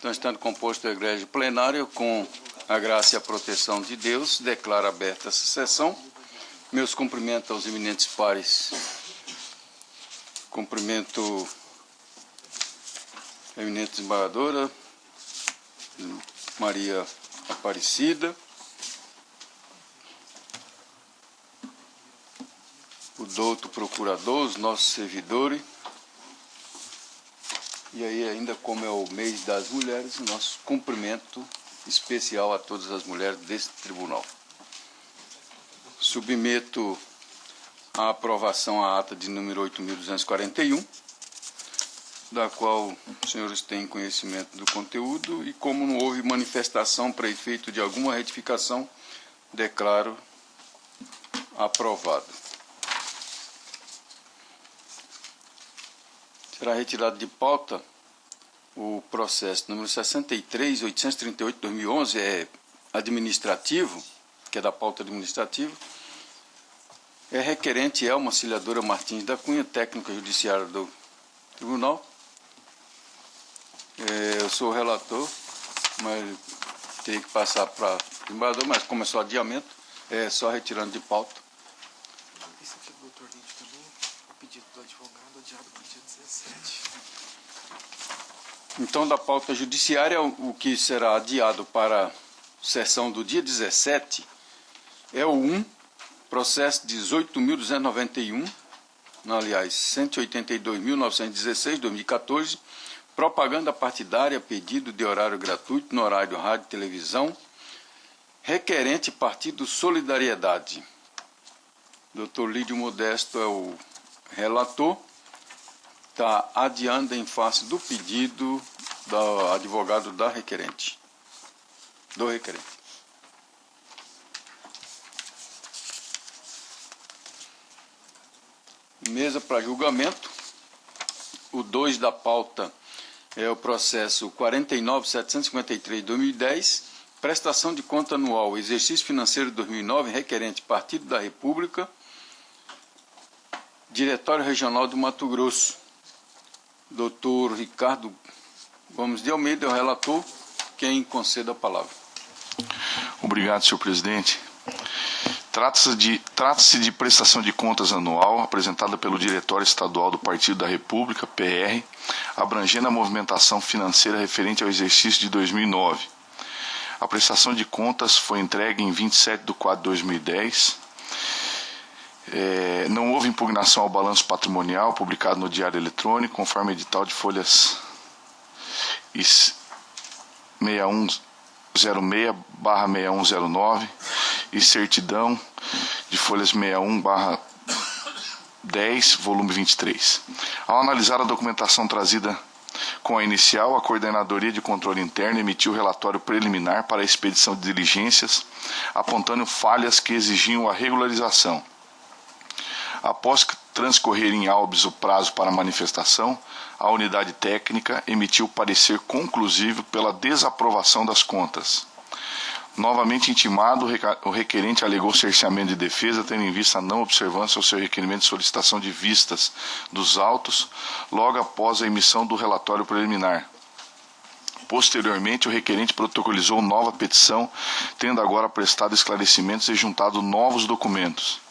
Então, estando composto o egrégio plenário, com a graça e a proteção de Deus, declaro aberta essa sessão. Meus cumprimentos aos eminentes pares. Cumprimento a eminente desembargadora Maria Aparecida, o douto procurador, os nossos servidores. E aí, ainda como é o mês das mulheres, nosso cumprimento especial a todas as mulheres desse tribunal. Submeto à aprovação a ata de número 8.241, da qual os senhores têm conhecimento do conteúdo, e como não houve manifestação para efeito de alguma retificação, declaro aprovado. Será retirado de pauta o processo número 63.838/2011, é administrativo, que é da pauta administrativa. É requerente Elma Auxiliadora Martins da Cunha, técnica judiciária do tribunal. Eu sou o relator, mas teria que passar para o desembargador, mas como é só adiamento, é só retirando de pauta. Isso aqui do doutor Lídio também, o pedido do advogado adiado para o dia 17. Então, da pauta judiciária, o que será adiado para a sessão do dia 17 é o 1, processo 18.291, aliás, 182.916/2014, propaganda partidária, pedido de horário gratuito no horário rádio e televisão, requerente Partido Solidariedade. Dr. Lídio Modesto é o relator, está adiando em face do pedido do advogado do requerente. Mesa para julgamento. O 2 da pauta é o processo 49.753/2010, prestação de conta anual, exercício financeiro de 2009, requerente Partido da República, Diretório Regional do Mato Grosso. Dr. Ricardo Gomes de Almeida é o relator, quem concede a palavra. Obrigado, senhor presidente. Trata-se de prestação de contas anual apresentada pelo Diretório Estadual do Partido da República, PR, abrangendo a movimentação financeira referente ao exercício de 2009. A prestação de contas foi entregue em 27/4/2010. Não houve impugnação ao balanço patrimonial publicado no Diário Eletrônico, conforme edital de folhas 6106/6109 e certidão de folhas 61/10, volume 23. Ao analisar a documentação trazida com a inicial, a Coordenadoria de Controle Interno emitiu relatório preliminar para a expedição de diligências, apontando falhas que exigiam a regularização. Após transcorrer em habeas o prazo para manifestação, a unidade técnica emitiu parecer conclusivo pela desaprovação das contas. Novamente intimado, o requerente alegou cerceamento de defesa, tendo em vista a não observância ao seu requerimento de solicitação de vistas dos autos, logo após a emissão do relatório preliminar. Posteriormente, o requerente protocolizou nova petição, tendo agora prestado esclarecimentos e juntado novos documentos.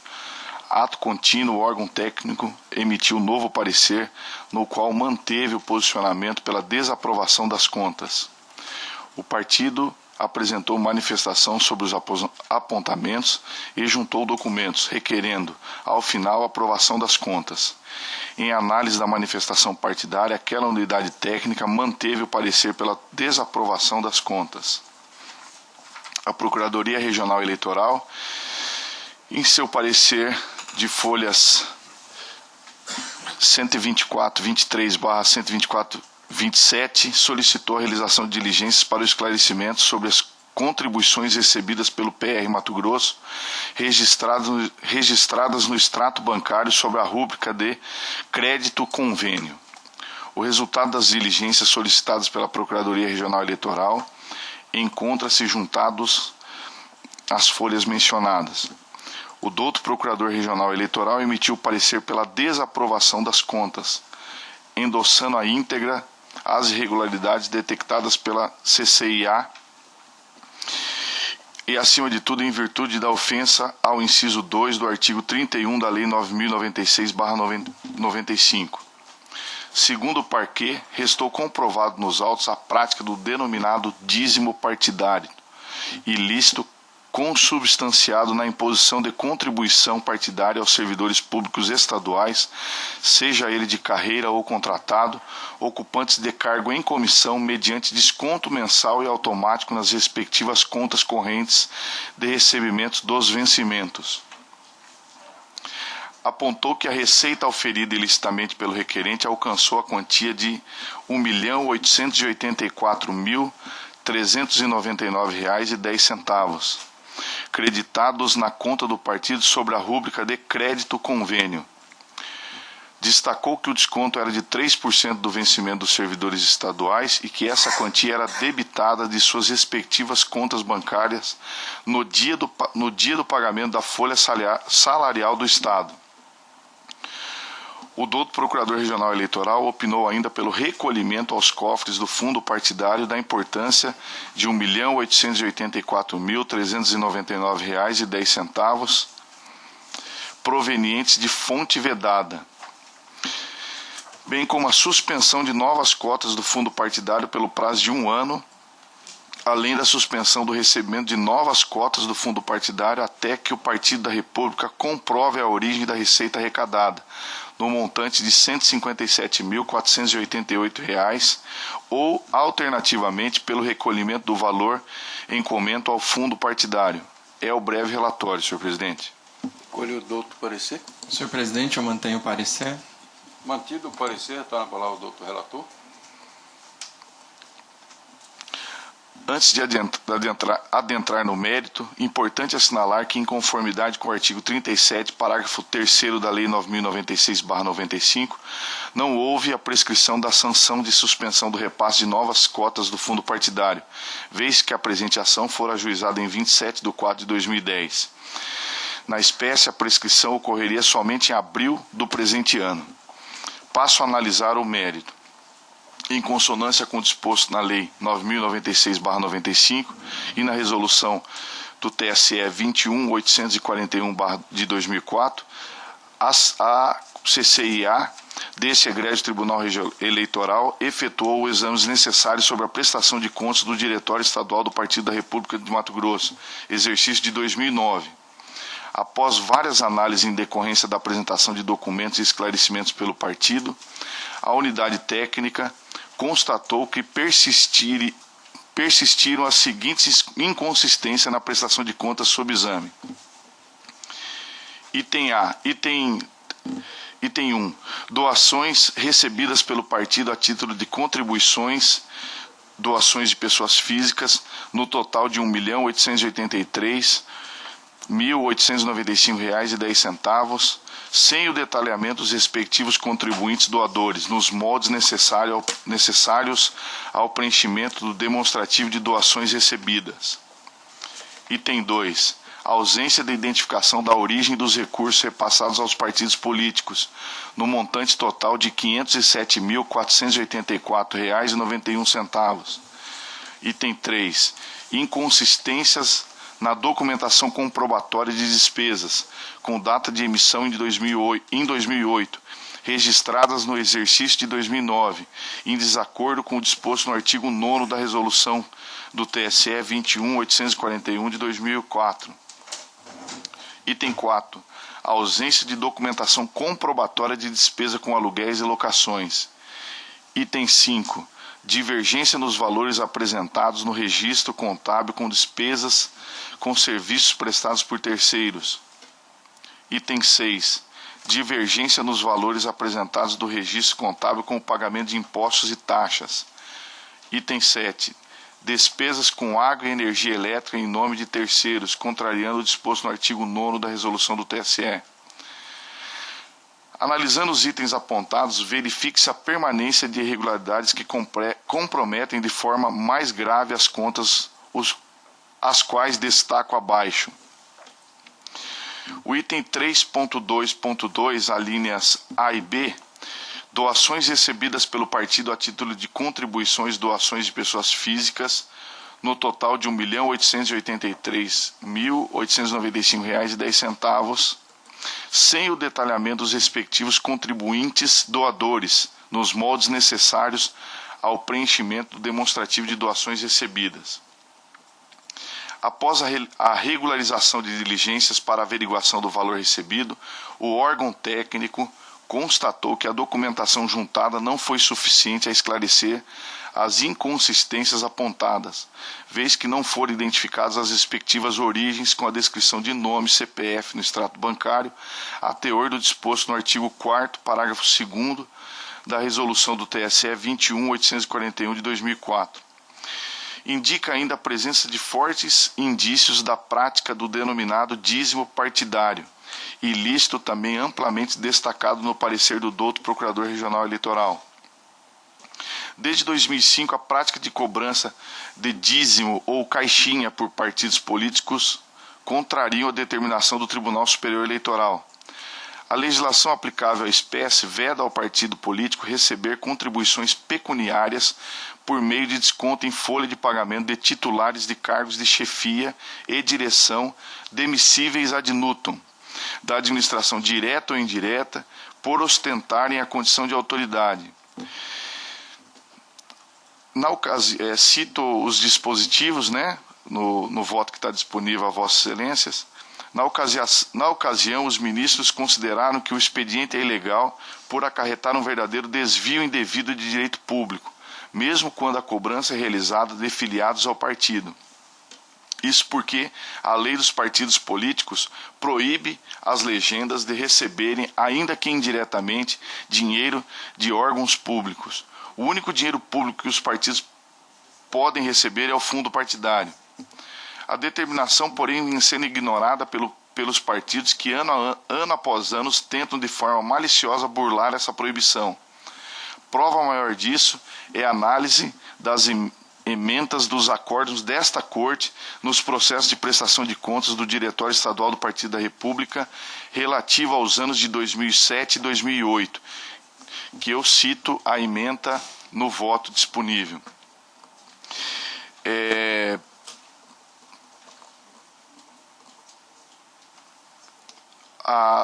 Ato contínuo, o órgão técnico emitiu novo parecer, no qual manteve o posicionamento pela desaprovação das contas. O partido apresentou manifestação sobre os apontamentos e juntou documentos, requerendo, ao final, a aprovação das contas. Em análise da manifestação partidária, aquela unidade técnica manteve o parecer pela desaprovação das contas. A Procuradoria Regional Eleitoral, em seu parecer de folhas 124/23/124/27, solicitou a realização de diligências para o esclarecimento sobre as contribuições recebidas pelo PR Mato Grosso, registradas no extrato bancário sobre a rúbrica de crédito convênio. O resultado das diligências solicitadas pela Procuradoria Regional Eleitoral encontra-se juntados às folhas mencionadas. O douto Procurador Regional Eleitoral emitiu parecer pela desaprovação das contas, endossando a íntegra as irregularidades detectadas pela CCIA e, acima de tudo, em virtude da ofensa ao inciso 2 do artigo 31 da Lei 9.096/95. Segundo o parquê, restou comprovado nos autos a prática do denominado dízimo partidário, ilícito consubstanciado na imposição de contribuição partidária aos servidores públicos estaduais, seja ele de carreira ou contratado, ocupantes de cargo em comissão, mediante desconto mensal e automático nas respectivas contas correntes de recebimentos dos vencimentos. Apontou que a receita oferida ilicitamente pelo requerente alcançou a quantia de R$ 1.884.399,10, creditados na conta do partido sobre a rúbrica de crédito convênio. Destacou que o desconto era de 3% do vencimento dos servidores estaduais e que essa quantia era debitada de suas respectivas contas bancárias no dia do pagamento da folha salarial do Estado. O douto Procurador Regional Eleitoral opinou ainda pelo recolhimento aos cofres do fundo partidário da importância de R$ 1.884.399,10 provenientes de fonte vedada, bem como a suspensão de novas cotas do fundo partidário pelo prazo de 1 ano, além da suspensão do recebimento de novas cotas do fundo partidário até que o Partido da República comprove a origem da receita arrecadada, no montante de R$ 157.488, ou, alternativamente, pelo recolhimento do valor em comento ao fundo partidário. É o breve relatório, senhor presidente. Colhe o doutor parecer. Senhor presidente, eu mantenho o parecer. Mantido o parecer, está na palavra o doutor relator. Antes de adentrar no mérito, importante assinalar que, em conformidade com o artigo 37, parágrafo 3º da Lei 9.096/95, não houve a prescrição da sanção de suspensão do repasse de novas cotas do fundo partidário, vez que a presente ação fora ajuizada em 27/4/2010. Na espécie, a prescrição ocorreria somente em abril do presente ano. Passo a analisar o mérito. Em consonância com o disposto na Lei 9.096/95 e na Resolução do TSE 21.841 de 2004, a CCIA deste egrégio Tribunal Eleitoral efetuou os exames necessários sobre a prestação de contas do Diretório Estadual do Partido da República de Mato Grosso, exercício de 2009. Após várias análises em decorrência da apresentação de documentos e esclarecimentos pelo partido, a unidade técnica constatou que persistiram as seguintes inconsistências na prestação de contas sob exame. Item 1. Doações recebidas pelo partido a título de contribuições, doações de pessoas físicas, no total de R$ 1.883.895,10, sem o detalhamento dos respectivos contribuintes doadores, nos moldes necessários ao preenchimento do demonstrativo de doações recebidas. Item 2. Ausência de identificação da origem dos recursos repassados aos partidos políticos, no montante total de R$ 507.484,91. Item 3. Inconsistências na documentação comprobatória de despesas, com data de emissão em 2008, registradas no exercício de 2009, em desacordo com o disposto no artigo 9º da Resolução do TSE 21.841 de 2004. Item 4. Ausência de documentação comprobatória de despesa com aluguéis e locações. Item 5. Divergência nos valores apresentados no registro contábil com despesas com serviços prestados por terceiros. Item 6. Divergência nos valores apresentados do registro contábil com o pagamento de impostos e taxas. Item 7. Despesas com água e energia elétrica em nome de terceiros, contrariando o disposto no artigo 9º da Resolução do TSE. Analisando os itens apontados, verifique-se a permanência de irregularidades que comprometem de forma mais grave as contas, as quais destaco abaixo. O item 3.2.2, alíneas A e B, doações recebidas pelo partido a título de contribuições, doações de pessoas físicas, no total de R$ 1.883.895,10, sem o detalhamento dos respectivos contribuintes doadores, nos moldes necessários ao preenchimento demonstrativo de doações recebidas. Após a regularização de diligências para averiguação do valor recebido, o órgão técnico constatou que a documentação juntada não foi suficiente a esclarecer as inconsistências apontadas, vez que não foram identificadas as respectivas origens com a descrição de nome, CPF no extrato bancário, a teor do disposto no artigo 4º, parágrafo 2º da Resolução do TSE 21.841 de 2004. Indica ainda a presença de fortes indícios da prática do denominado dízimo partidário, ilícito também amplamente destacado no parecer do douto Procurador Regional Eleitoral. Desde 2005, a prática de cobrança de dízimo ou caixinha por partidos políticos contrariam a determinação do Tribunal Superior Eleitoral. A legislação aplicável à espécie veda ao partido político receber contribuições pecuniárias por meio de desconto em folha de pagamento de titulares de cargos de chefia e direção demissíveis ad nutum, da administração direta ou indireta, por ostentarem a condição de autoridade. Cito os dispositivos, no voto que está disponível a Vossas Excelências. Na ocasião, os ministros consideraram que o expediente é ilegal por acarretar um verdadeiro desvio indevido de direito público, mesmo quando a cobrança é realizada de filiados ao partido. Isso porque a lei dos partidos políticos proíbe as legendas de receberem, ainda que indiretamente, dinheiro de órgãos públicos. O único dinheiro público que os partidos podem receber é o fundo partidário. A determinação, porém, vem sendo ignorada pelos partidos que, ano após ano, tentam de forma maliciosa burlar essa proibição. Prova maior disso é a análise das emendas dos acordos desta Corte nos processos de prestação de contas do Diretório Estadual do Partido da República relativo aos anos de 2007 e 2008, que eu cito a ementa no voto disponível.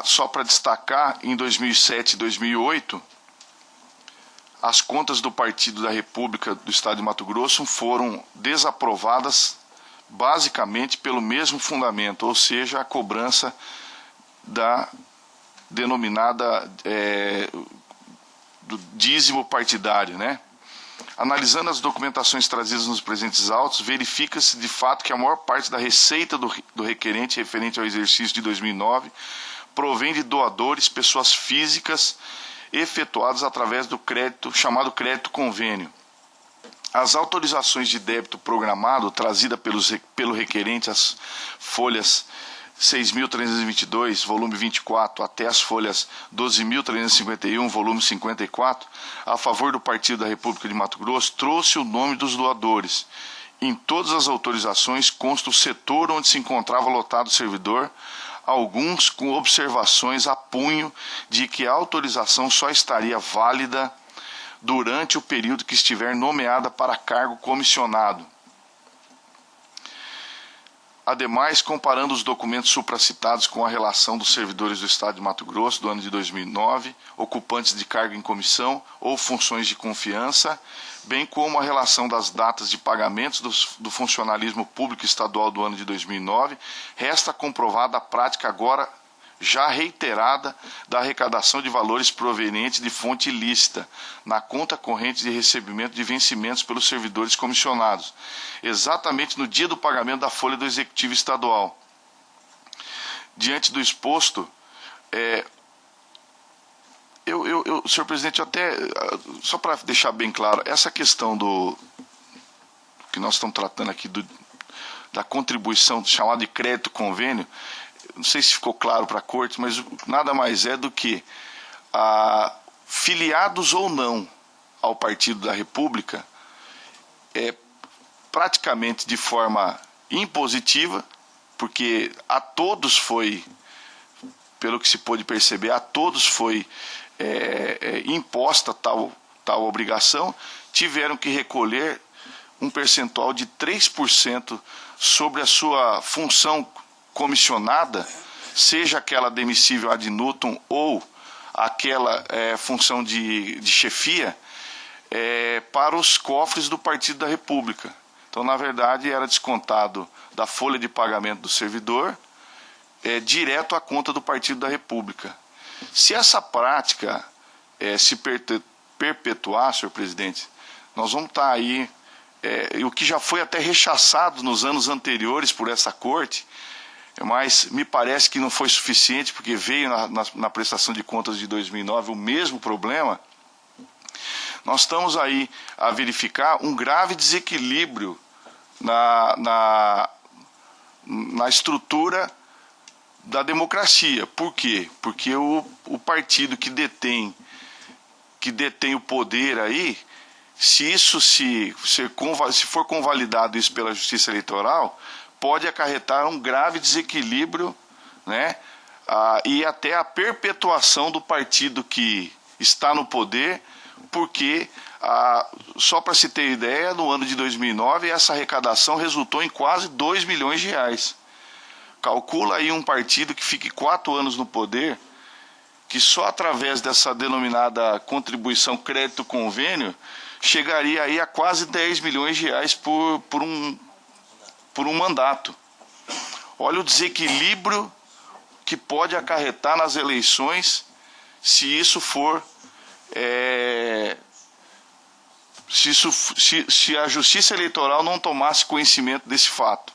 Só para destacar, em 2007 e 2008, as contas do Partido da República do Estado de Mato Grosso foram desaprovadas basicamente pelo mesmo fundamento, ou seja, a cobrança da denominada do dízimo partidário, Analisando as documentações trazidas nos presentes autos, verifica-se de fato que a maior parte da receita do requerente referente ao exercício de 2009 provém de doadores, pessoas físicas, efetuados através do crédito, chamado crédito convênio. As autorizações de débito programado trazida pelo requerente, as folhas 6.322, volume 24, até as folhas 12.351, volume 54, a favor do Partido da República de Mato Grosso, trouxe o nome dos doadores. Em todas as autorizações consta o setor onde se encontrava lotado o servidor, alguns com observações a punho de que a autorização só estaria válida durante o período que estiver nomeada para cargo comissionado. Ademais, comparando os documentos supracitados com a relação dos servidores do Estado de Mato Grosso do ano de 2009, ocupantes de cargo em comissão ou funções de confiança, bem como a relação das datas de pagamentos do funcionalismo público estadual do ano de 2009, resta comprovada a prática agora já reiterada da arrecadação de valores provenientes de fonte ilícita na conta corrente de recebimento de vencimentos pelos servidores comissionados, exatamente no dia do pagamento da folha do Executivo Estadual. Diante do exposto, senhor presidente, só para deixar bem claro, essa questão do que nós estamos tratando aqui da contribuição chamada de crédito convênio, não sei se ficou claro para a Corte, mas nada mais é do que filiados ou não ao Partido da República, praticamente de forma impositiva, porque a todos foi pelo que se pôde perceber, a todos foi imposta tal obrigação, tiveram que recolher um percentual de 3% sobre a sua função comissionada, seja aquela demissível ad nutum ou aquela função de chefia, para os cofres do Partido da República. Então, na verdade, era descontado da folha de pagamento do servidor direto à conta do Partido da República. Se essa prática se perpetuar, senhor presidente, nós vamos estar aí, o que já foi até rechaçado nos anos anteriores por essa corte, mas me parece que não foi suficiente, porque veio na prestação de contas de 2009 o mesmo problema. Nós estamos aí a verificar um grave desequilíbrio na estrutura da democracia. Por quê? Porque o partido que detém o poder aí, se for convalidado isso pela Justiça Eleitoral, pode acarretar um grave desequilíbrio, né? E até a perpetuação do partido que está no poder, porque, só para se ter ideia, no ano de 2009, essa arrecadação resultou em quase 2 milhões de reais. Calcula aí um partido que fique 4 anos no poder, que só através dessa denominada contribuição crédito-convênio, chegaria aí a quase 10 milhões de reais por um mandato. Olha o desequilíbrio que pode acarretar nas eleições se isso for... se a Justiça Eleitoral não tomasse conhecimento desse fato.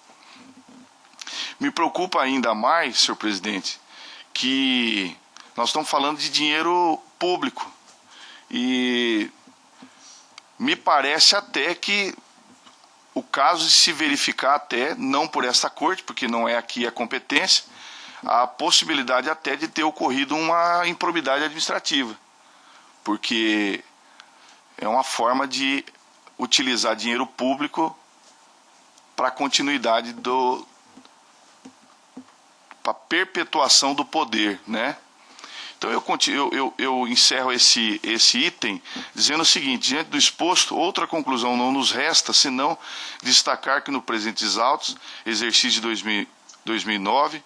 Me preocupa ainda mais, senhor presidente, que nós estamos falando de dinheiro público e me parece até que o caso de se verificar até, não por essa corte, porque não é aqui a competência, a possibilidade até de ter ocorrido uma improbidade administrativa, porque é uma forma de utilizar dinheiro público para a continuidade para a perpetuação do poder, né? Então eu encerro esse item dizendo o seguinte: diante do exposto, outra conclusão não nos resta senão destacar que no presentes autos, exercício de 2009,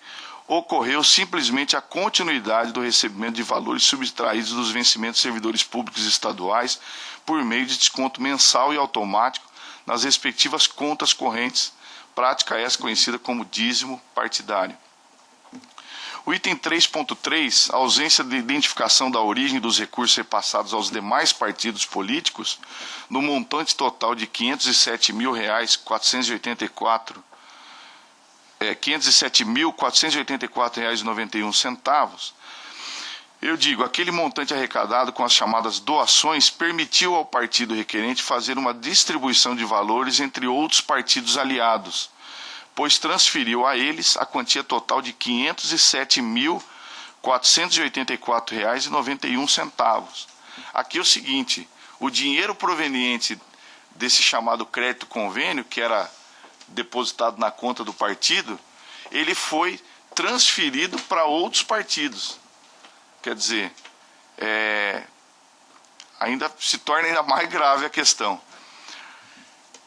ocorreu simplesmente a continuidade do recebimento de valores subtraídos dos vencimentos de servidores públicos estaduais por meio de desconto mensal e automático nas respectivas contas correntes, prática essa conhecida como dízimo partidário. O item 3.3, a ausência de identificação da origem dos recursos repassados aos demais partidos políticos, no montante total de R$ 507.484,91. Eu digo, aquele montante arrecadado com as chamadas doações permitiu ao partido requerente fazer uma distribuição de valores entre outros partidos aliados, pois transferiu a eles a quantia total de R$ 507.484,91. Aqui é o seguinte: o dinheiro proveniente desse chamado crédito-convênio, que era depositado na conta do partido, ele foi transferido para outros partidos. Quer dizer, ainda se torna ainda mais grave a questão.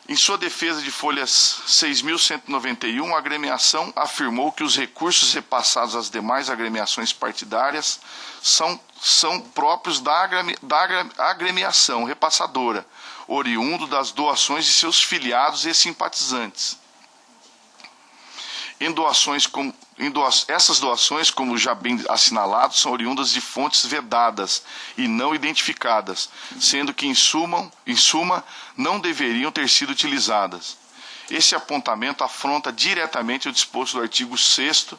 Em sua defesa de folhas 6.191, a agremiação afirmou que os recursos repassados às demais agremiações partidárias são próprios da agremiação repassadora, oriundo das doações de seus filiados e simpatizantes. Essas doações, como já bem assinalado, são oriundas de fontes vedadas e não identificadas, sendo que, em suma, não deveriam ter sido utilizadas. Esse apontamento afronta diretamente o disposto do artigo 6º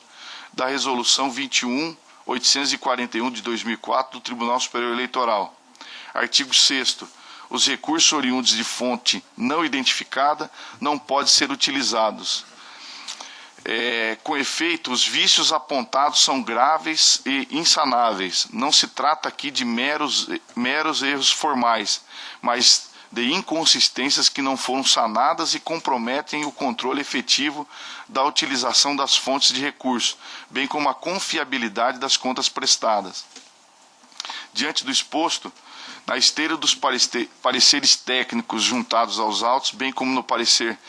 da Resolução 21.841 de 2004 do Tribunal Superior Eleitoral. Artigo 6º. Os recursos oriundos de fonte não identificada não podem ser utilizados. Com efeito, os vícios apontados são graves e insanáveis. Não se trata aqui de meros erros formais, mas de inconsistências que não foram sanadas e comprometem o controle efetivo da utilização das fontes de recurso, bem como a confiabilidade das contas prestadas. Diante do exposto, na esteira dos pareceres técnicos juntados aos autos, bem como no parecer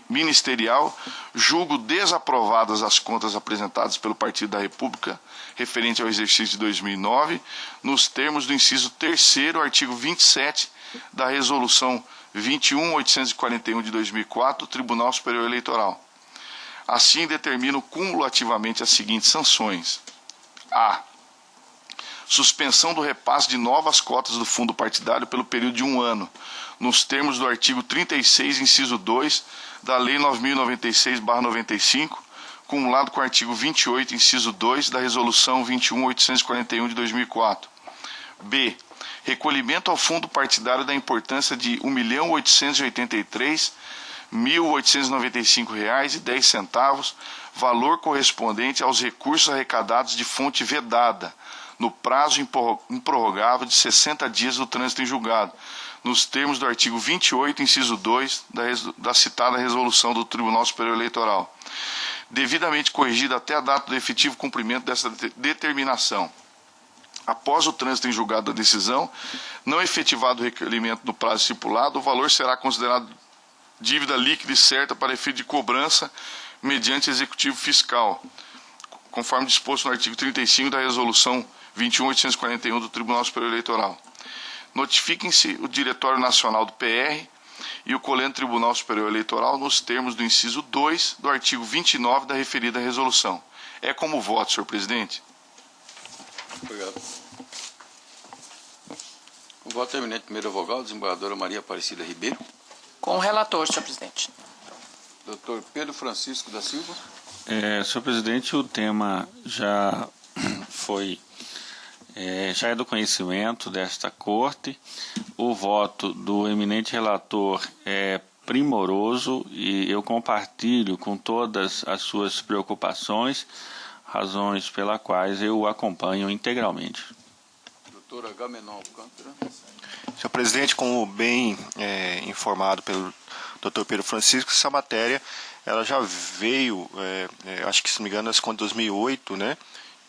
ministerial, julgo desaprovadas as contas apresentadas pelo Partido da República referente ao exercício de 2009, nos termos do inciso 3º, artigo 27 da Resolução 21.841 de 2004 do Tribunal Superior Eleitoral. Assim, determino cumulativamente as seguintes sanções. A. Suspensão do repasse de novas cotas do fundo partidário pelo período de 1 ano, nos termos do artigo 36, inciso 2, da Lei 9.096/95, cumulado com o artigo 28, inciso 2, da Resolução 21.841 de 2004. B. Recolhimento ao fundo partidário da importância de R$ 1.883.895,10, valor correspondente aos recursos arrecadados de fonte vedada, no prazo improrrogável de 60 dias do trânsito em julgado, nos termos do artigo 28, inciso 2, da citada resolução do Tribunal Superior Eleitoral, devidamente corrigida até a data do efetivo cumprimento dessa determinação. Após o trânsito em julgado da decisão, não efetivado o requerimento no prazo estipulado, o valor será considerado dívida líquida e certa para efeito de cobrança mediante executivo fiscal, conforme disposto no artigo 35 da Resolução 21.841 do Tribunal Superior Eleitoral. Notifiquem-se o Diretório Nacional do PR e o Colégio Tribunal Superior Eleitoral nos termos do inciso 2 do artigo 29 da referida resolução. É como voto, senhor presidente. Obrigado. O voto é eminente. Primeira vogal, desembargadora Maria Aparecida Ribeiro. Com o relator, senhor presidente. Doutor Pedro Francisco da Silva. Senhor presidente, o tema já é do conhecimento desta corte. O voto do eminente relator é primoroso e eu compartilho com todas as suas preocupações, razões pelas quais eu o acompanho integralmente. Doutor Agamenon Alcântara. Senhor presidente, como bem informado pelo Dr. Pedro Francisco, essa matéria ela já veio, acho que se não me engano, nas contas de 2008, né,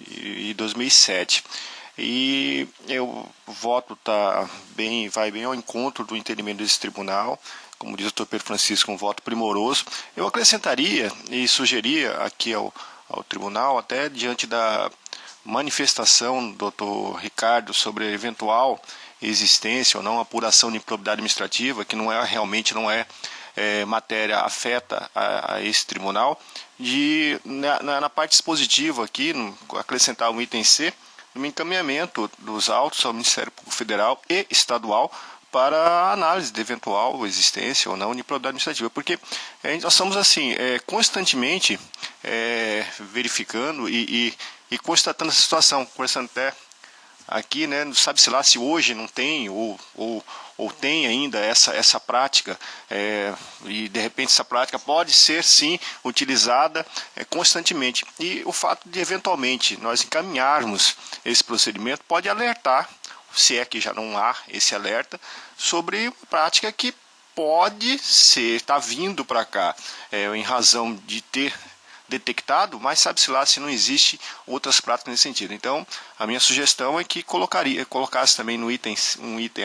e 2007. E o voto vai bem ao encontro do entendimento desse tribunal, como diz o Dr. Pedro Francisco, um voto primoroso. Eu acrescentaria e sugeria aqui ao tribunal, até diante da manifestação do Dr. Ricardo sobre a eventual existência ou não apuração de improbidade administrativa, que realmente não é matéria afeta a esse tribunal, na parte dispositiva aqui, acrescentar um item C, no encaminhamento dos autos ao Ministério Público Federal e Estadual para análise de eventual existência ou não de improbidade administrativa, porque nós estamos assim, constantemente verificando e constatando essa situação, conversando até aqui, né, não sabe-se lá se hoje não tem ou tem ainda essa prática, e de repente essa prática pode ser sim utilizada constantemente. E o fato de eventualmente nós encaminharmos esse procedimento pode alertar, se é que já não há esse alerta, sobre uma prática que pode ser, está vindo para cá em razão de ter detectado, mas sabe-se lá se não existe outras práticas nesse sentido. Então, a minha sugestão é que colocasse também um item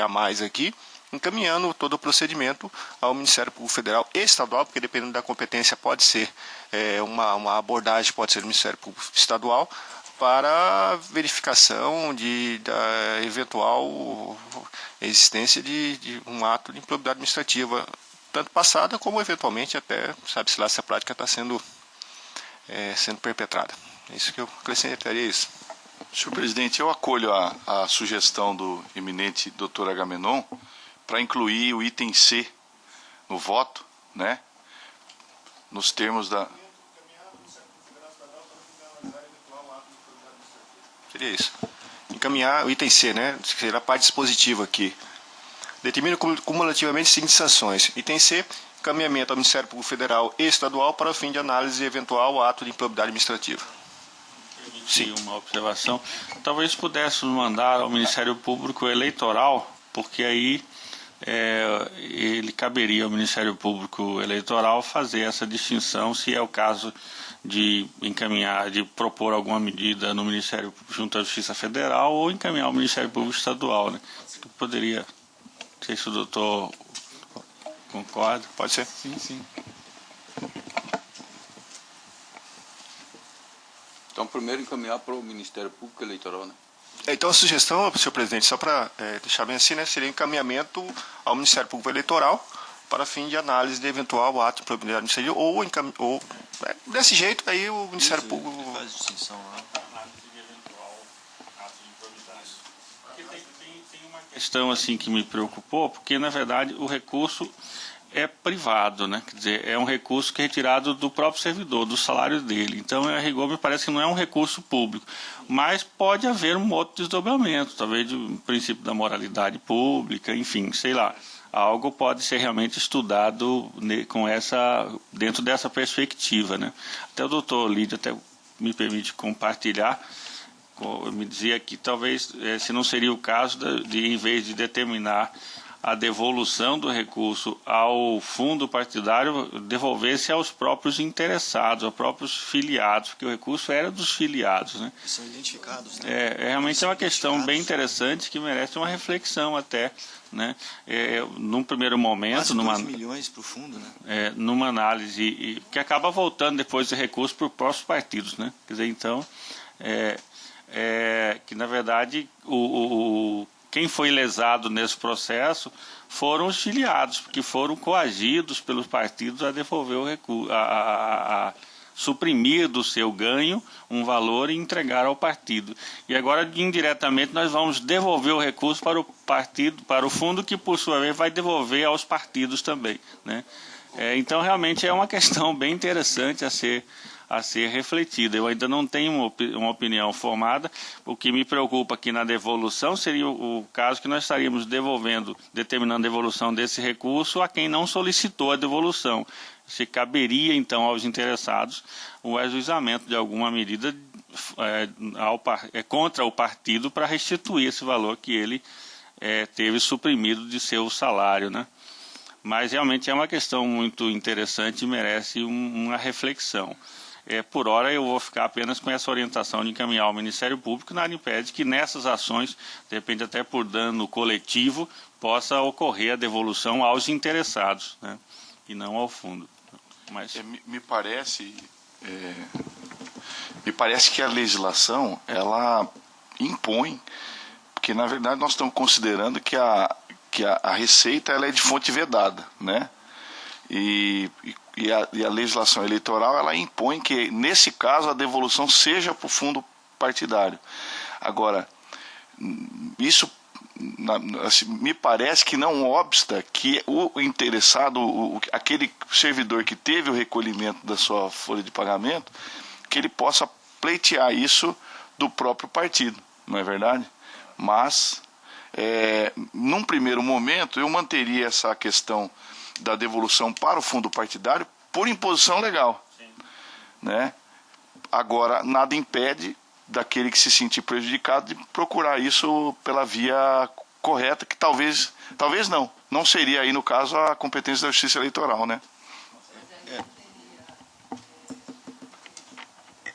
a mais aqui, encaminhando todo o procedimento ao Ministério Público Federal e Estadual, porque dependendo da competência pode ser uma abordagem, pode ser do Ministério Público Estadual, para verificação da eventual existência de um ato de improbidade administrativa, tanto passada como eventualmente até, sabe-se lá se a prática está sendo perpetrada. É isso que eu acrescentaria isso. Senhor presidente, eu acolho a sugestão do eminente Dr. Agamenon para incluir o item C no voto, né, nos termos da... Seria isso. Encaminhar o item C, né, que será a parte dispositiva aqui. Determina cumulativamente as seguintes sanções. Item C, encaminhamento ao Ministério Público Federal e Estadual para o fim de análise de eventual ato de improbidade administrativa. Sim, uma observação. Talvez pudéssemos mandar ao Ministério Público Eleitoral, porque aí ele caberia ao Ministério Público Eleitoral fazer essa distinção, se é o caso de encaminhar, de propor alguma medida no Ministério junto à Justiça Federal ou encaminhar ao Ministério Público Estadual, né? Poderia, não sei se o doutor concorda. Pode ser. Sim. Então, primeiro encaminhar para o Ministério Público Eleitoral, né? Então, a sugestão, senhor presidente, só para deixar bem assim, né, seria encaminhamento ao Ministério Público Eleitoral para fim de análise de eventual ato de improbidade administrativa ou desse jeito aí o Ministério Público faz distinção lá. Tem uma questão assim que me preocupou, porque na verdade o recurso é privado, né? Quer dizer, é um recurso que é retirado do próprio servidor, do salário dele. Então, a rigor, me parece que não é um recurso público. Mas pode haver um outro desdobramento, talvez do princípio da moralidade pública, enfim, sei lá. Algo pode ser realmente estudado dentro dessa perspectiva, né? Até o doutor Lídio até me permite compartilhar, me dizia que talvez, se não seria o caso de em vez de determinar a devolução do recurso ao fundo partidário, devolver-se aos próprios interessados, aos próprios filiados, porque o recurso era dos filiados, né? São identificados, né? Realmente é uma questão bem interessante que merece uma reflexão até, né? Num primeiro momento, Quase 2 milhões para o fundo, né? Numa análise que acaba voltando depois de recurso para os próprios partidos, né? Quer dizer, então, que na verdade quem foi lesado nesse processo foram os filiados, porque foram coagidos pelos partidos a devolver o recurso, a suprimir do seu ganho um valor e entregar ao partido. E agora, indiretamente, nós vamos devolver o recurso para o partido, para o fundo, que por sua vez vai devolver aos partidos também, né? Então, realmente é uma questão bem interessante a ser refletida. Eu ainda não tenho uma opinião formada. O que me preocupa aqui na devolução seria o caso que nós estaríamos determinando a devolução desse recurso a quem não solicitou a devolução. Se caberia, então, aos interessados o ajuizamento de alguma medida contra o partido para restituir esse valor que ele teve suprimido de seu salário, né? Mas realmente é uma questão muito interessante e merece uma reflexão. Por hora eu vou ficar apenas com essa orientação de encaminhar ao Ministério Público, nada impede que nessas ações, de repente até por dano coletivo, possa ocorrer a devolução aos interessados, né? E não ao fundo. Mas... Me parece que a legislação, ela impõe, porque na verdade nós estamos considerando que a receita ela é de fonte vedada, né? E a legislação eleitoral ela impõe que, nesse caso, a devolução seja para o fundo partidário. Agora, isso assim, me parece que não obsta que o interessado, aquele servidor que teve o recolhimento da sua folha de pagamento, que ele possa pleitear isso do próprio partido, não é verdade? Mas, num primeiro momento, eu manteria essa questão da devolução para o fundo partidário por imposição legal, né? Agora, nada impede daquele que se sentir prejudicado de procurar isso pela via correta, que talvez não seria aí no caso a competência da Justiça Eleitoral, né?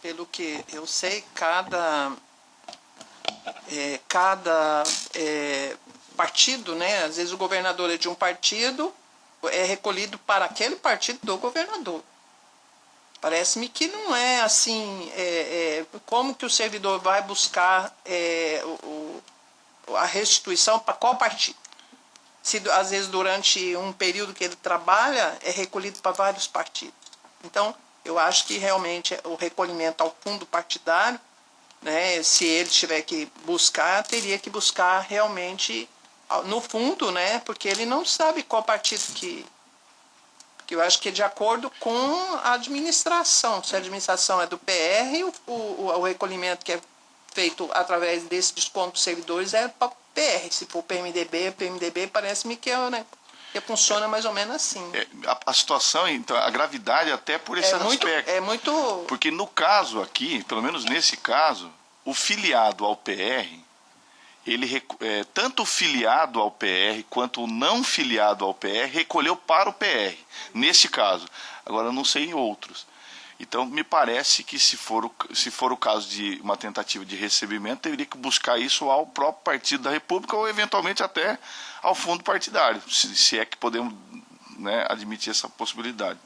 Pelo que eu sei, cada partido, né? Às vezes o governador é de um partido, é recolhido para aquele partido do governador. Parece-me que não é assim, como que o servidor vai buscar a restituição para qual partido? Se às vezes durante um período que ele trabalha, é recolhido para vários partidos. Então, eu acho que realmente o recolhimento ao fundo partidário, né, se ele tiver que buscar, teria que buscar realmente no fundo, né, porque ele não sabe qual partido que eu acho que é de acordo com a administração. Se a administração é do PR, o recolhimento que é feito através desse desconto dos servidores é para o PR. Se for PMDB parece-me que funciona mais ou menos assim. A situação, então, a gravidade até por esse aspecto. Porque no caso aqui, pelo menos nesse caso, o filiado ao PR, tanto o filiado ao PR quanto o não filiado ao PR recolheu para o PR, nesse caso. Agora, eu não sei em outros. Então, me parece que se for o caso de uma tentativa de recebimento, teria que buscar isso ao próprio Partido da República ou, eventualmente, até ao fundo partidário, se é que podemos, né, admitir essa possibilidade.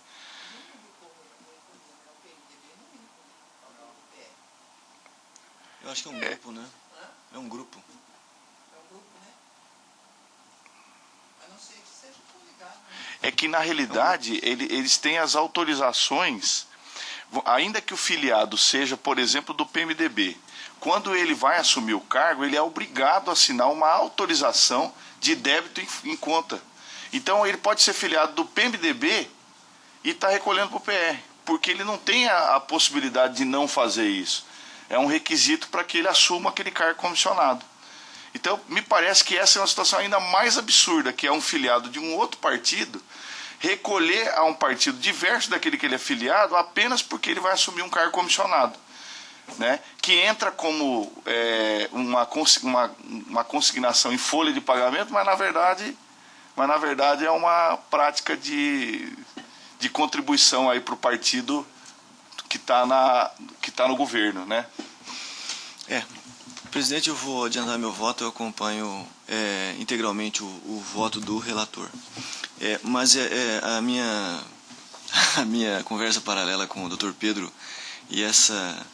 Eu acho que é um grupo, né? É um grupo. É que, na realidade, eles têm as autorizações, ainda que o filiado seja, por exemplo, do PMDB, quando ele vai assumir o cargo, ele é obrigado a assinar uma autorização de débito em conta. Então, ele pode ser filiado do PMDB e estar recolhendo para o PR, porque ele não tem a possibilidade de não fazer isso. É um requisito para que ele assuma aquele cargo comissionado. Então, me parece que essa é uma situação ainda mais absurda, que é um filiado de um outro partido recolher a um partido diverso daquele que ele é filiado apenas porque ele vai assumir um cargo comissionado, né? Que entra como uma consignação em folha de pagamento, mas na verdade é uma prática de contribuição aí para o partido que tá no governo, né? Presidente, eu vou adiantar meu voto, eu acompanho integralmente o voto do relator. Mas a minha conversa paralela com o Dr. Pedro e essa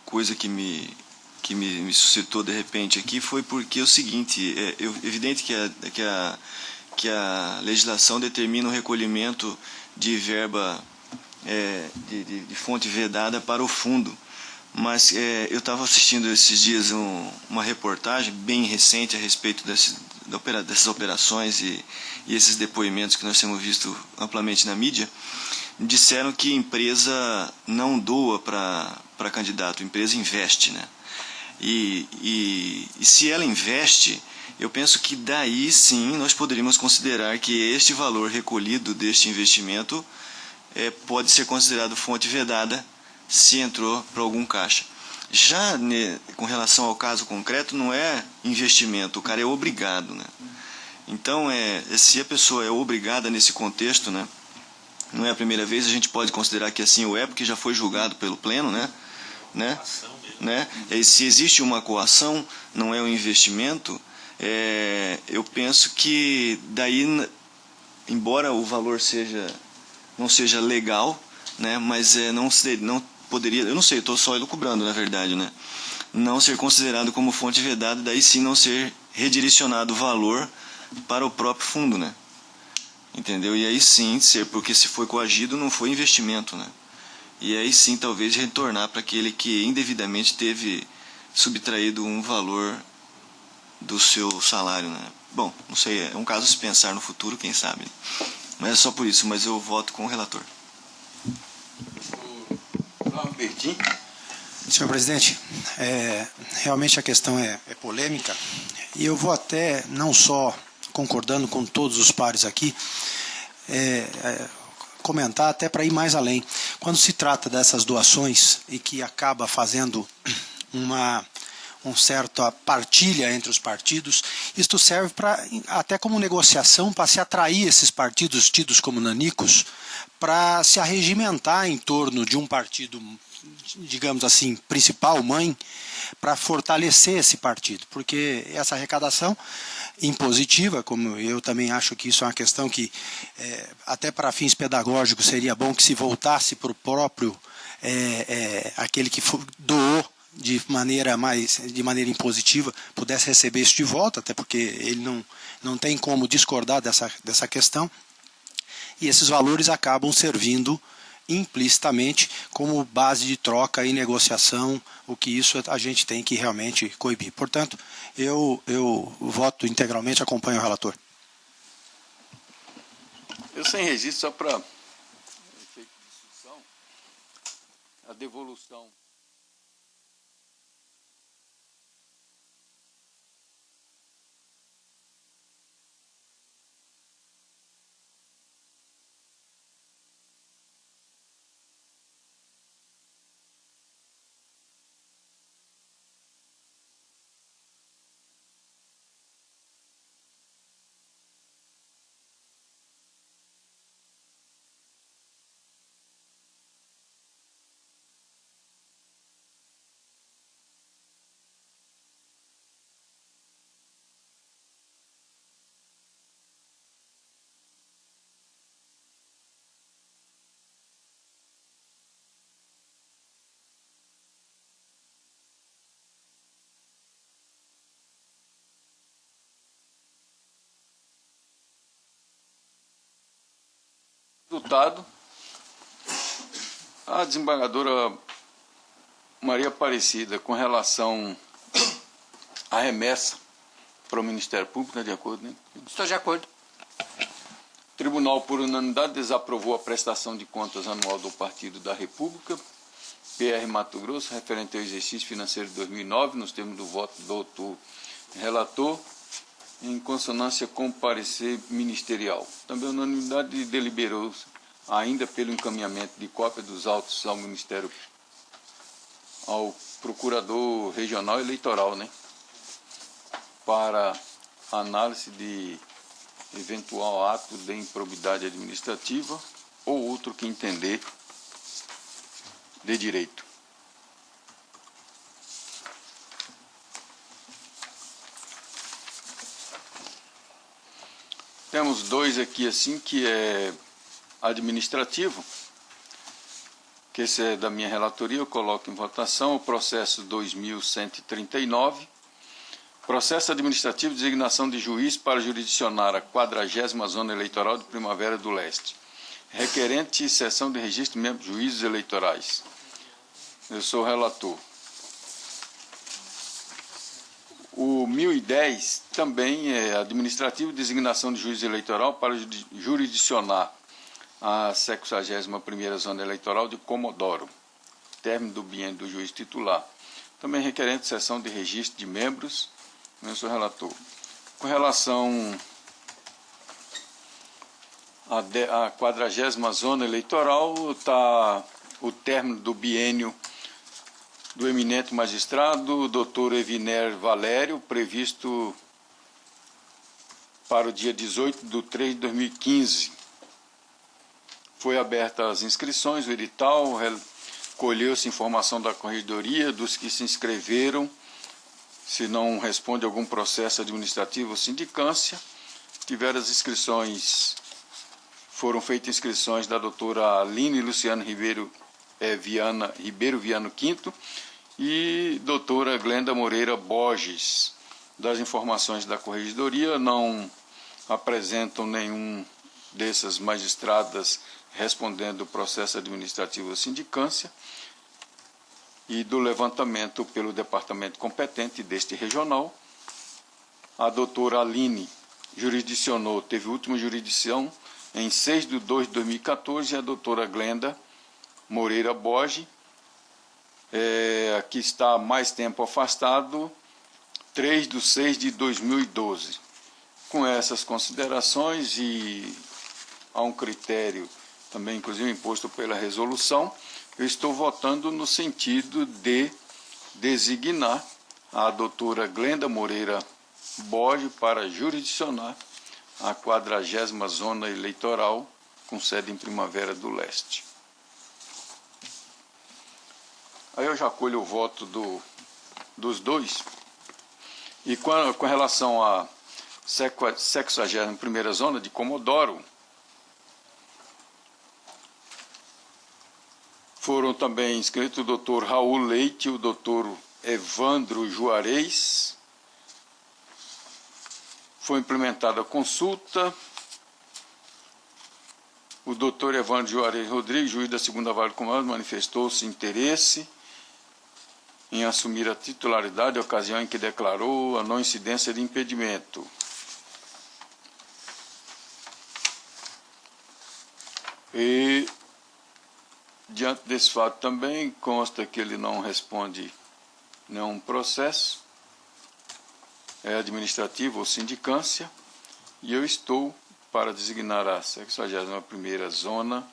coisa que me suscitou de repente aqui foi porque é o seguinte, evidente que a legislação determina o recolhimento de verba de fonte vedada para o fundo. Mas eu estava assistindo esses dias uma reportagem bem recente a respeito dessas operações e esses depoimentos que nós temos visto amplamente na mídia. Disseram que empresa não doa para candidato, empresa investe, né? E se ela investe, eu penso que daí sim nós poderíamos considerar que este valor recolhido deste investimento pode ser considerado fonte vedada se entrou para algum caixa. Já com relação ao caso concreto, não é investimento, o cara é obrigado, né? Então, se a pessoa é obrigada nesse contexto, né, não é a primeira vez, a gente pode considerar que assim o é, porque já foi julgado pelo Pleno, né? E se existe uma coação, não é um investimento, eu penso que daí, embora o valor não seja legal, né, mas não poderia, eu não sei, estou só elucubrando na verdade, né, não ser considerado como fonte vedada, daí sim não ser redirecionado o valor para o próprio fundo, né, entendeu? E aí sim porque se foi coagido não foi investimento, né, e aí sim talvez retornar para aquele que indevidamente teve subtraído um valor do seu salário, né. Bom, não sei, é um caso a se pensar no futuro, quem sabe, mas é só por isso, mas eu voto com o relator. Senhor presidente, realmente a questão é polêmica e eu vou até, não só concordando com todos os pares aqui, comentar até para ir mais além. Quando se trata dessas doações e que acaba fazendo uma certa partilha entre os partidos, isto serve até como negociação para se atrair esses partidos tidos como nanicos para se arregimentar em torno de um partido, digamos assim, principal, mãe, para fortalecer esse partido, porque essa arrecadação impositiva, como eu também acho que isso é uma questão que até para fins pedagógicos seria bom que se voltasse para o próprio aquele que doou de maneira impositiva pudesse receber isso de volta, até porque ele não tem como discordar dessa questão, e esses valores acabam servindo implicitamente como base de troca e negociação, o que isso a gente tem que realmente coibir. Portanto, eu voto integralmente, acompanho o relator. Eu sem registro, só para efeito de discussão, a devolução resultado, a desembargadora Maria Aparecida, com relação à remessa para o Ministério Público, está de acordo, né? Estou de acordo. O Tribunal, por unanimidade, desaprovou a prestação de contas anual do Partido da República, PR Mato Grosso, referente ao exercício financeiro de 2009, nos termos do voto do doutor relator, em consonância com o parecer ministerial. Também a unanimidade deliberou ainda pelo encaminhamento de cópia dos autos ao Ministério, ao Procurador Regional Eleitoral, né, para análise de eventual ato de improbidade administrativa ou outro que entender de direito. Temos dois aqui assim, que é administrativo, que esse é da minha relatoria, eu coloco em votação o processo 2139, processo administrativo de designação de juiz para jurisdicionar a 40ª Zona Eleitoral de Primavera do Leste, requerente sessão de registro de membros juízes eleitorais. Eu sou o relator. O 1010 também é administrativo, designação de juiz eleitoral para jurisdicionar a 61ª Zona Eleitoral de Comodoro, término do biênio do juiz titular. Também requerente sessão de registro de membros, eu sou relator. Com relação à 40ª Zona Eleitoral, está o término do biênio do eminente magistrado, Dr. Eviner Valério, previsto para o dia 18/3/2015. Foi aberta as inscrições, o edital, colheu-se informação da corregedoria dos que se inscreveram, se não responde algum processo administrativo ou sindicância. Tiveram as inscrições, foram feitas inscrições da doutora Aline Luciano Ribeiro Viano Quinto e doutora Glenda Moreira Borges. Das informações da corregedoria, não apresentam nenhum dessas magistradas respondendo o processo administrativo ou sindicância, e do levantamento pelo departamento competente deste regional, a doutora Aline jurisdicionou, teve última jurisdição em 6/2/2014, e a doutora Glenda Moreira Borges, que está há mais tempo afastado, 3/6/2012. Com essas considerações e há um critério também, inclusive, imposto pela resolução, eu estou votando no sentido de designar a doutora Glenda Moreira Borges para jurisdicionar a 40ª Zona Eleitoral, com sede em Primavera do Leste. Aí eu já colho o voto dos dois. E com relação à 61ª Zona de Comodoro, foram também inscritos o doutor Raul Leite e o doutor Evandro Juarez. Foi implementada a consulta. O doutor Evandro Juarez Rodrigues, juiz da 2ª Vara do Comando, manifestou-se interesse em assumir a titularidade na ocasião em que declarou a não incidência de impedimento. E, diante desse fato também, consta que ele não responde nenhum processo administrativo ou sindicância, e eu estou para designar a 61ª Zona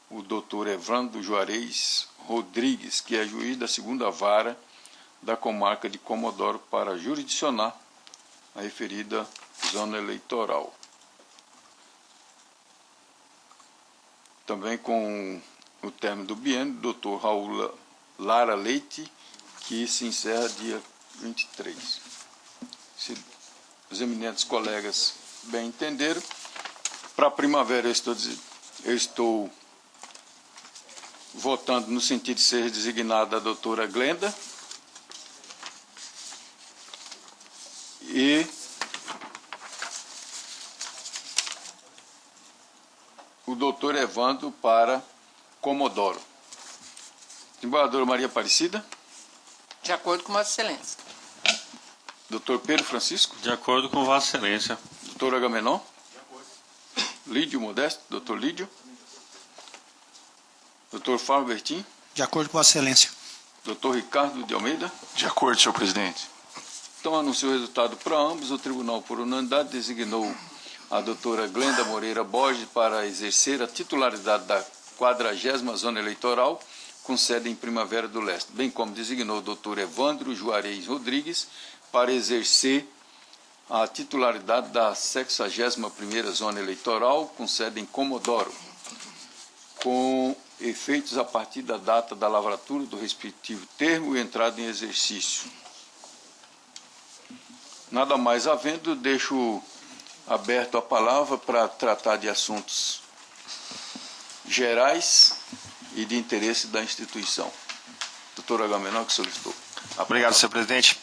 o doutor Evandro Juarez Rodrigues, que é juiz da 2ª Vara da comarca de Comodoro, para jurisdicionar a referida zona eleitoral. Também com o término do biênio, o doutor Raul Lara Leite, que se encerra dia 23. Se os eminentes colegas bem entenderam, para a primavera eu estou votando no sentido de ser designada a doutora Glenda e o doutor doutor Evandro para Comodoro. Desembargadora Maria Aparecida. De acordo com Vossa Excelência. Doutor Pedro Francisco. De acordo com Vossa Excelência. Doutor Agamenon. De acordo. Lídio Modesto. Doutor Lídio. Doutor Fábio Bertin. De acordo com Vossa Excelência. Doutor Ricardo de Almeida. De acordo, senhor presidente. Então, anunciou o resultado para ambos. O tribunal, por unanimidade, designou a doutora Glenda Moreira Borges para exercer a titularidade da 40ª Zona Eleitoral, com sede em Primavera do Leste, bem como designou o doutor Evandro Juarez Rodrigues para exercer a titularidade da 61ª Zona Eleitoral, com sede em Comodoro, com efeitos a partir da data da lavratura do respectivo termo e entrada em exercício. Nada mais havendo, deixo aberto a palavra para tratar de assuntos gerais e de interesse da instituição. Doutor Agamenon, que solicitou. Obrigado, senhor presidente.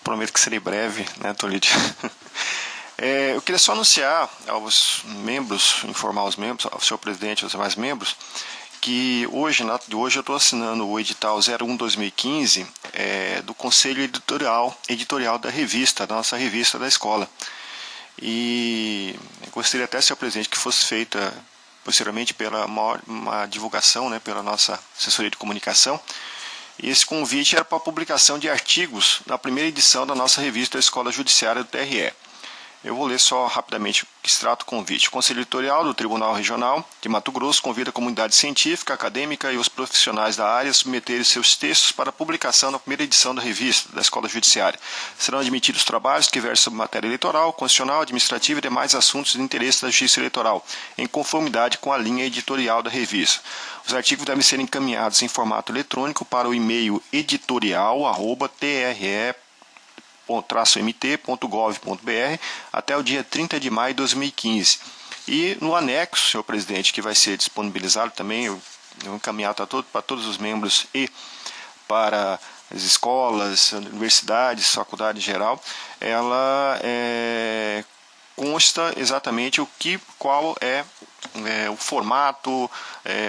Prometo que serei breve, né, Tolide? Eu queria só anunciar aos membros, informar os membros, ao senhor presidente e aos demais membros, que hoje, na data de hoje, eu estou assinando o edital 01/2015 do Conselho Editorial da revista, da nossa revista da escola. E eu gostaria até, senhor presidente, que fosse feita posteriormente uma divulgação, né, pela nossa assessoria de comunicação. E esse convite era para a publicação de artigos na primeira edição da nossa revista da Escola Judiciária do TRE. Eu vou ler só rapidamente o que se trata o convite. O Conselho Editorial do Tribunal Regional de Mato Grosso convida a comunidade científica, acadêmica e os profissionais da área a submeterem seus textos para publicação na primeira edição da revista da Escola Judiciária. Serão admitidos trabalhos que versam sobre matéria eleitoral, constitucional, administrativa e demais assuntos de interesse da Justiça Eleitoral, em conformidade com a linha editorial da revista. Os artigos devem ser encaminhados em formato eletrônico para o e-mail editorial@tre-mt.gov.br até o dia 30 de maio de 2015. E no anexo, senhor presidente, que vai ser disponibilizado também, eu encaminhado para todos os membros e para as escolas, universidades, faculdade em geral, ela consta exatamente qual é o formato,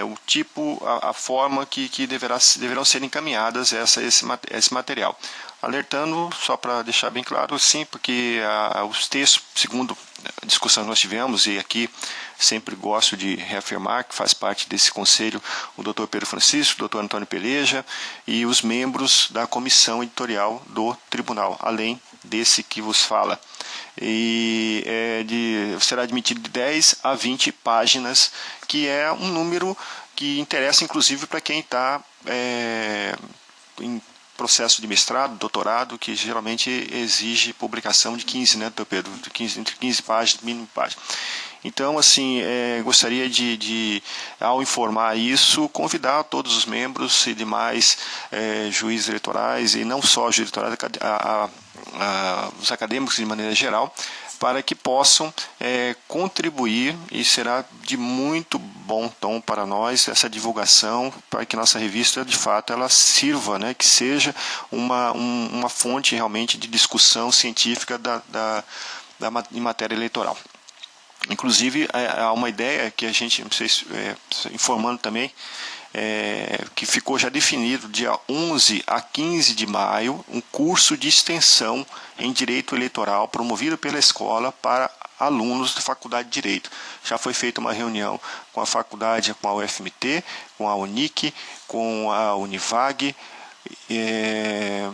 o tipo, a forma que deverão ser encaminhadas esse material. Alertando, só para deixar bem claro, sim, porque os textos, segundo a discussão que nós tivemos, e aqui sempre gosto de reafirmar que faz parte desse conselho o doutor Pedro Francisco, o doutor Antônio Peleja e os membros da comissão editorial do tribunal, além desse que vos fala. E será admitido de 10 a 20 páginas, que é um número que interessa inclusive para quem está em processo de mestrado, doutorado, que geralmente exige publicação de 15, né, doutor Pedro? Entre 15 páginas, mínimo página. Então, assim, gostaria ao informar isso, convidar todos os membros e demais juízes eleitorais, e não só juízes eleitorais, os acadêmicos de maneira geral, para que possam contribuir, e será de muito bom tom para nós essa divulgação, para que nossa revista, de fato, ela sirva, né, que seja uma fonte realmente de discussão científica em matéria eleitoral. Inclusive, há uma ideia que a gente, não sei se, informando também, que ficou já definido, dia 11 a 15 de maio, um curso de extensão em Direito Eleitoral promovido pela escola para alunos da Faculdade de Direito. Já foi feita uma reunião com a faculdade, com a UFMT, com a Unic, com a Univag. É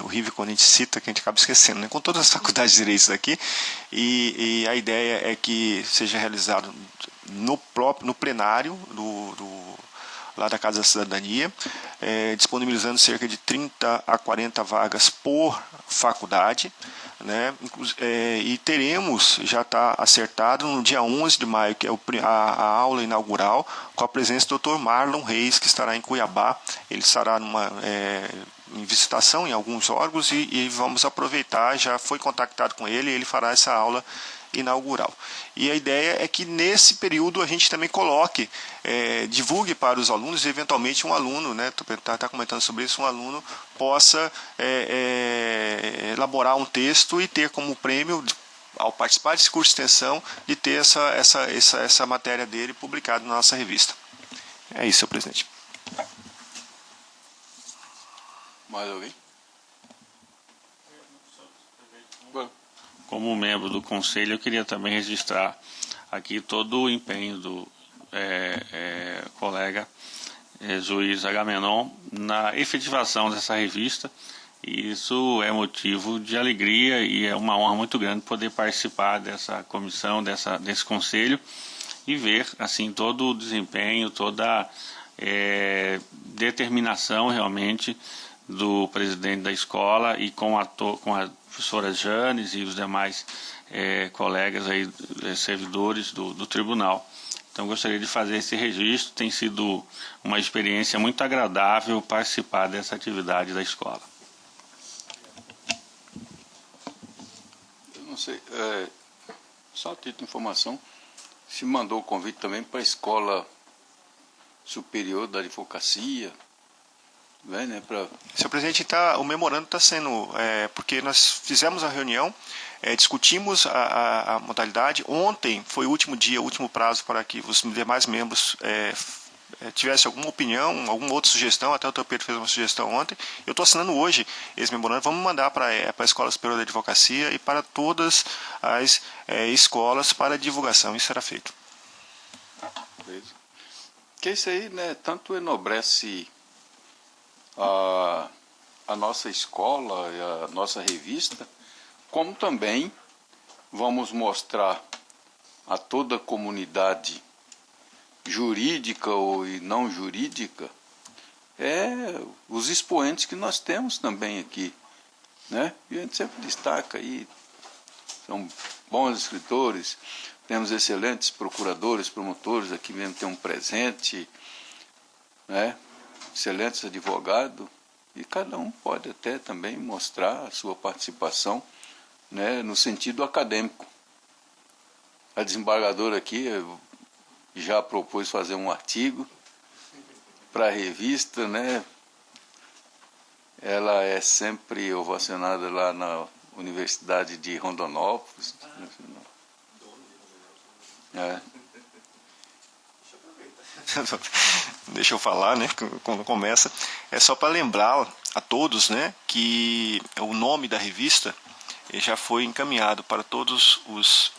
horrível quando a gente cita, que a gente acaba esquecendo, né? Com todas as faculdades de direitos aqui, e a ideia é que seja realizado no plenário lá da Casa da Cidadania, disponibilizando cerca de 30 a 40 vagas por faculdade, né? E teremos, já está acertado, no dia 11 de maio, que é a aula inaugural, com a presença do Dr. Marlon Reis, que estará em Cuiabá. Ele estará em visitação em alguns órgãos e vamos aproveitar, já foi contactado com ele, e ele fará essa aula inaugural. E a ideia é que nesse período a gente também coloque, divulgue para os alunos, e eventualmente um aluno, né, está comentando sobre isso, um aluno possa elaborar um texto e ter como prêmio, ao participar desse curso de extensão, de ter essa matéria dele publicada na nossa revista. É isso, senhor presidente. Mais alguém? Como membro do Conselho, eu queria também registrar aqui todo o empenho do colega juiz Agamenon na efetivação dessa revista. E isso é motivo de alegria e é uma honra muito grande poder participar dessa comissão, desse conselho e ver assim todo o desempenho, toda a determinação realmente do presidente da escola e com a professora Janes e os demais colegas aí, servidores do tribunal. Então gostaria de fazer esse registro, tem sido uma experiência muito agradável participar dessa atividade da escola. Eu não sei, só a título de informação, se mandou o convite também para a Escola Superior da Advocacia, né, Senhor presidente, o memorando está sendo, porque nós fizemos a reunião, discutimos a modalidade. Ontem foi o último dia, o último prazo para que os demais membros tivessem alguma opinião, alguma outra sugestão. Até o Dr. Pedro fez uma sugestão ontem. Eu estou assinando hoje esse memorando. Vamos mandar para a Escola Superior da Advocacia e para todas as escolas para divulgação. Isso será feito. Que isso aí, né, tanto enobrece a nossa escola e a nossa revista, como também vamos mostrar a toda a comunidade jurídica ou não jurídica os expoentes que nós temos também aqui, né? E a gente sempre destaca aí, são bons escritores, temos excelentes procuradores, promotores, aqui mesmo tem um presente, né? Excelentes advogados, e cada um pode até também mostrar a sua participação, né, no sentido acadêmico. A desembargadora aqui já propôs fazer um artigo para a revista, né? Ela é sempre ovacionada lá na Universidade de Rondonópolis. Deixa eu falar, né, quando começa. É só para lembrar a todos, né, que o nome da revista já foi encaminhado para todos os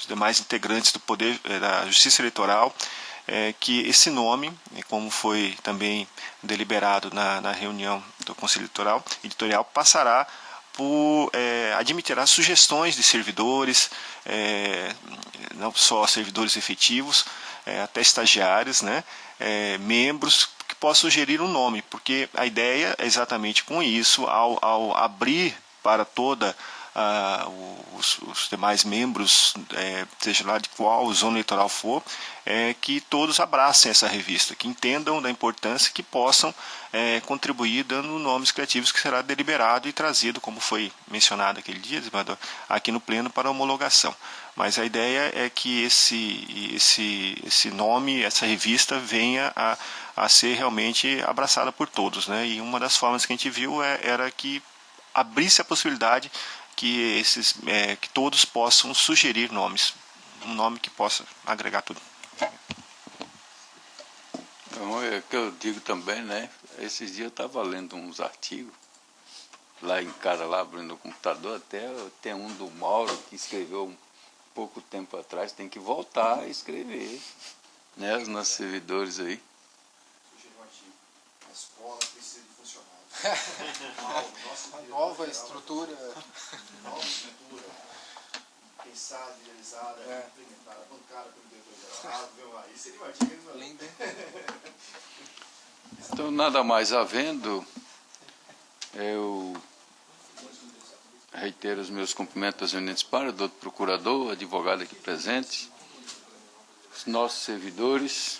demais integrantes do Poder da Justiça Eleitoral, que esse nome, como foi também deliberado na reunião do Conselho Editorial, passará por admitirá sugestões de servidores, não só servidores efetivos, até estagiários, né, membros que possam sugerir um nome, porque a ideia é exatamente com isso, ao abrir para toda os demais membros, seja lá de qual zona eleitoral for, que todos abracem essa revista, que entendam da importância, que possam contribuir dando nomes criativos que será deliberado e trazido, como foi mencionado aquele dia, desembargador, aqui no pleno para homologação. Mas a ideia é que esse nome, essa revista venha a ser realmente abraçada por todos, né? E uma das formas que a gente viu era que abrisse a possibilidade que todos possam sugerir nomes, um nome que possa agregar tudo. Então, é que eu digo também, né? Esses dias eu estava lendo uns artigos lá em casa, lá abrindo o computador, até tem um do Mauro que escreveu um pouco tempo atrás, tem que voltar a escrever, né? Os nossos servidores aí. Sugeriu um artigo. A escola precisa de funcionários. A nova estrutura. Nova estrutura. Pensada, idealizada, implementada, bancada pelo diretor-geral. Isso seria um artigo lindo. Então, nada mais havendo, eu reitero os meus cumprimentos eminentes para o doutor procurador, advogado aqui presente, os nossos servidores,